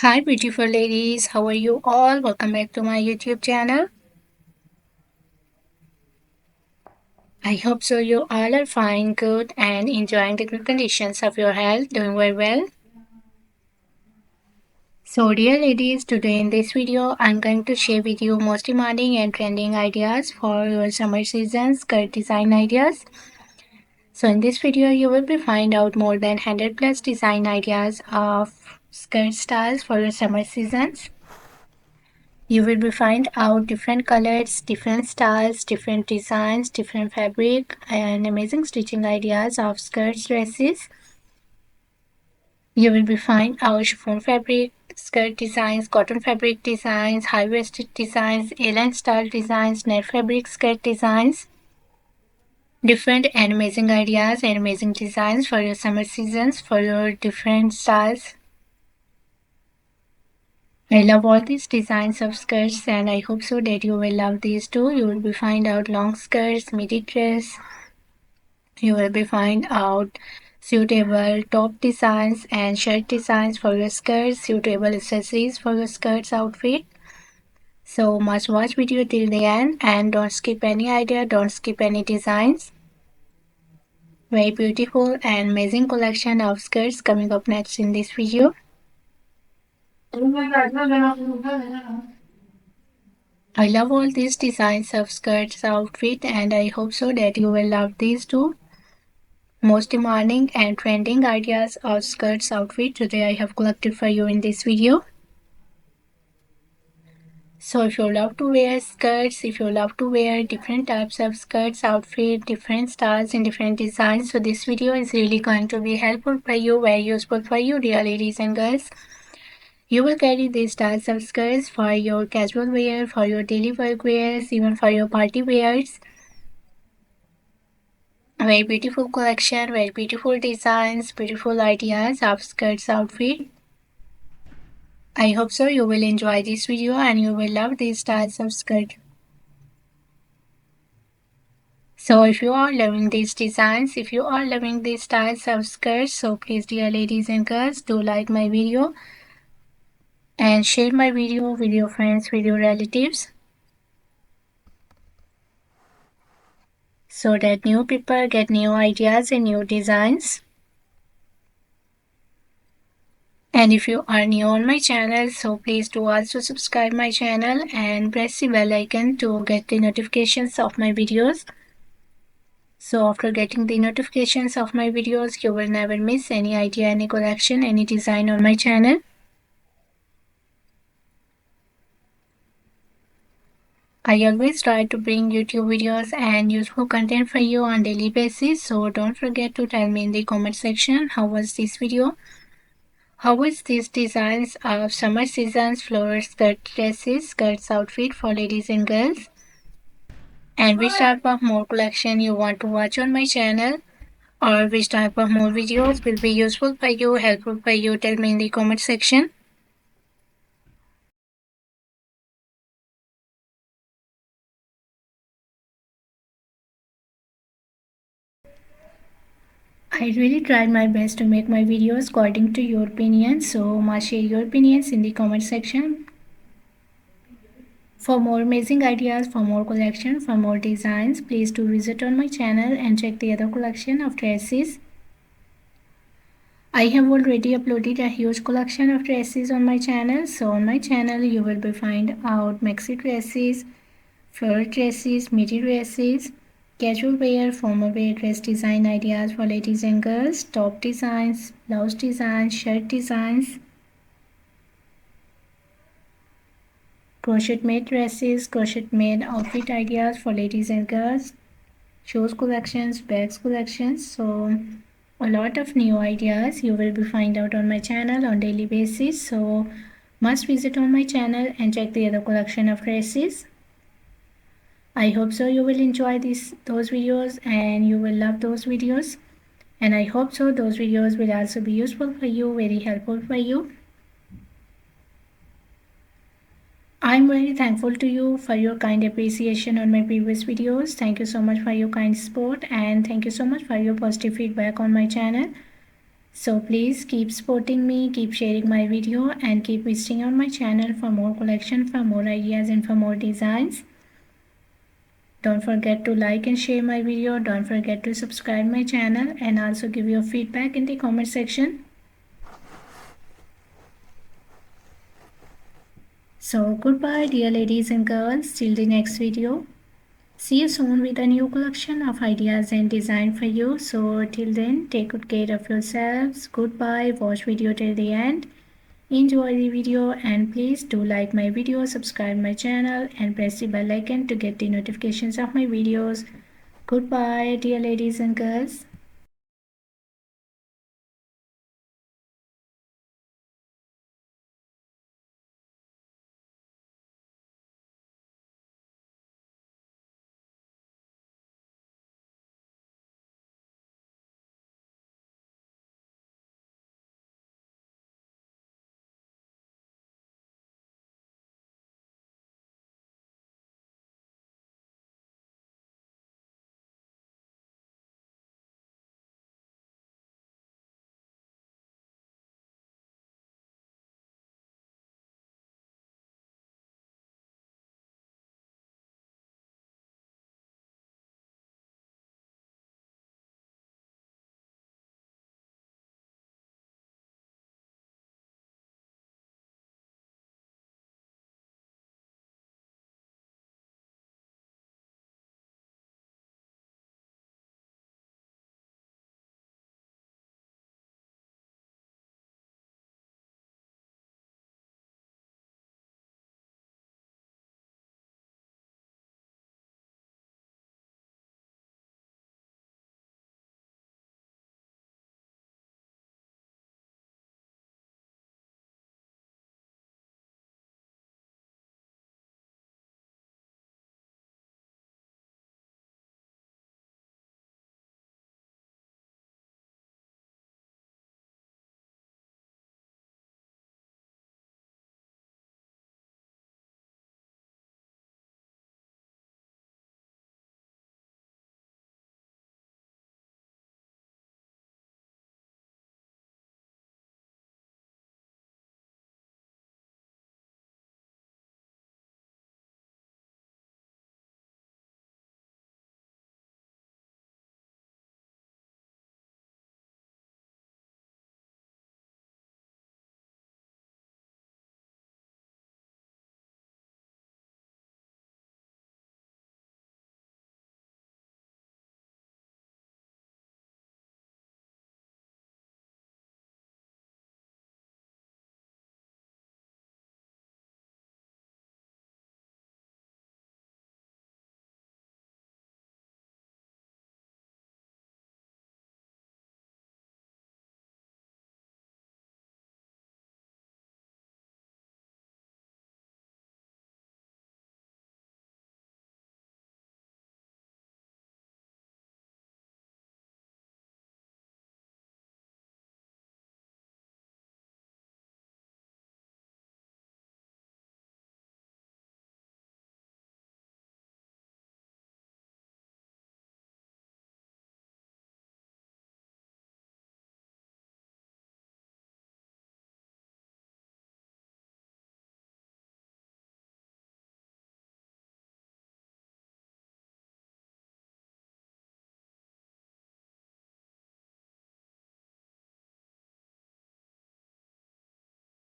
Hi, beautiful ladies. How are you all? Welcome back to my YouTube channel. I hope so. You all are fine, good, and enjoying the good conditions of your health, doing very well. So, dear ladies, today in this video, I'm going to share with you most demanding and trending ideas for your summer season skirt design ideas. So, in this video, you will be find out more than 100 plus design ideas of skirt styles for your summer seasons. You will be find out different colors, different styles, different designs, different fabric, and amazing stitching ideas of skirts, dresses. You will be find out chiffon fabric, skirt designs, cotton fabric designs, high-waisted designs, A-line style designs, net fabric skirt designs. Different and amazing ideas and amazing designs for your summer seasons, for your different styles. I love all these designs of skirts and I hope so that you will love these too. You will be find out long skirts, midi dress. You will be find out suitable top designs and shirt designs for your skirts, suitable accessories for your skirts outfit. So must watch video till the end and don't skip any idea, don't skip any designs. Very beautiful and amazing collection of skirts coming up next in this video. I love all these designs of skirts outfit and I hope so that you will love these too. Most demanding and trending ideas of skirts outfit today I have collected for you in this video. So if you love to wear skirts, if you love to wear different types of skirts outfit, different styles and different designs, so this video is really going to be helpful for you, very useful for you, dear ladies and girls. You will carry these styles of skirts for your casual wear, for your daily work wears, even for your party wears. Very beautiful collection, very beautiful designs, beautiful ideas of skirts outfit. I hope so you will enjoy this video and you will love these styles of skirt. So if you are loving these designs, if you are loving these styles of skirts, so please dear ladies and girls, do like my video and share my video with your friends, with your relatives, so that new people get new ideas and new designs. And if you are new on my channel, so please do also subscribe my channel and press the bell icon to get the notifications of my videos. So after getting the notifications of my videos, you will never miss any idea, any collection, any design on my channel. I always try to bring YouTube videos and useful content for you on daily basis. So don't forget to tell me in the comment section how was this video. How was these designs of summer season's floral skirt dresses, skirts outfit for ladies and girls? And which type of more collection you want to watch on my channel? Or which type of more videos will be useful for you, helpful for you? Tell me in the comment section. I really tried my best to make my videos according to your opinions, so must share your opinions in the comment section. For more amazing ideas, for more collection, for more designs, please do visit on my channel and check the other collection of dresses. I have already uploaded a huge collection of dresses on my channel. So on my channel you will be find out maxi dresses, floral dresses, midi dresses, casual wear, formal wear dress design ideas for ladies and girls, top designs, blouse designs, shirt designs, crochet made dresses, crochet made outfit ideas for ladies and girls, shoes collections, bags collections. So a lot of new ideas you will be find out on my channel on daily basis. So must visit on my channel and check the other collection of dresses. I hope so you will enjoy those videos and you will love those videos. And I hope so those videos will also be useful for you, very helpful for you. I'm very thankful to you for your kind appreciation on my previous videos. Thank you so much for your kind support and thank you so much for your positive feedback on my channel. So please keep supporting me, keep sharing my video, and keep visiting on my channel for more collection, for more ideas, and for more designs. Don't forget to like and share my video. Don't forget to subscribe my channel and also give your feedback in the comment section. So goodbye dear ladies and girls, till the next video. See you soon with a new collection of ideas and design for you. So till then, take good care of yourselves. Goodbye. Watch video till the end. Enjoy the video and please do like my video, subscribe my channel and press the bell icon to get the notifications of my videos. Goodbye dear ladies and girls.